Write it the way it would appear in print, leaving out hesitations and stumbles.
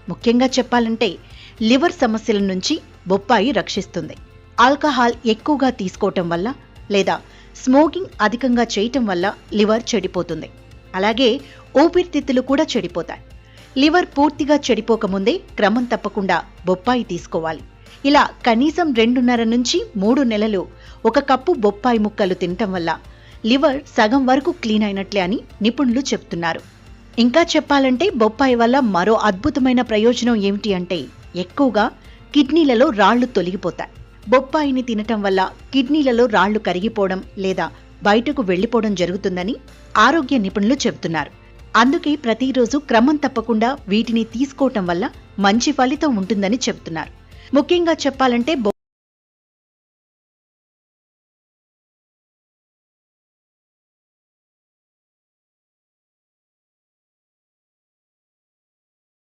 ముఖ్యంగా చెప్పాలంటే లివర్ సమస్యల నుంచి బొప్పాయి రక్షిస్తుంది. ఆల్కహాల్ ఎక్కువగా తీసుకోవటం వల్ల లేదా స్మోకింగ్ అధికంగా చేయటం వల్ల లివర్ చెడిపోతుంది. అలాగే ఊపిరితిత్తులు కూడా చెడిపోతాయి. లివర్ పూర్తిగా చెడిపోకముందే క్రమం తప్పకుండా బొప్పాయి తీసుకోవాలి. ఇలా కనీసం 2.5 నుంచి 3 నెలలు 1 కప్పు బొప్పాయి ముక్కలు తినటం వల్ల లివర్ సగం వరకు క్లీన్ అయినట్లే అని నిపుణులు చెప్తున్నారు. ఇంకా చెప్పాలంటే బొప్పాయి వల్ల మరో అద్భుతమైన ప్రయోజనం ఏమిటి అంటే ఎక్కువగా కిడ్నీలలో రాళ్లు తొలగిపోతాయి. బొప్పాయిని తినటం వల్ల కిడ్నీలలో రాళ్లు కరిగిపోవడం లేదా బయటకు వెళ్లిపోవడం జరుగుతుందని ఆరోగ్య నిపుణులు చెబుతున్నారు. అందుకే ప్రతిరోజు క్రమం తప్పకుండా వీటిని తీసుకోవటం వల్ల మంచి ఫలితం ఉంటుందని చెబుతున్నారు. ముఖ్యంగా చెప్పాలంటే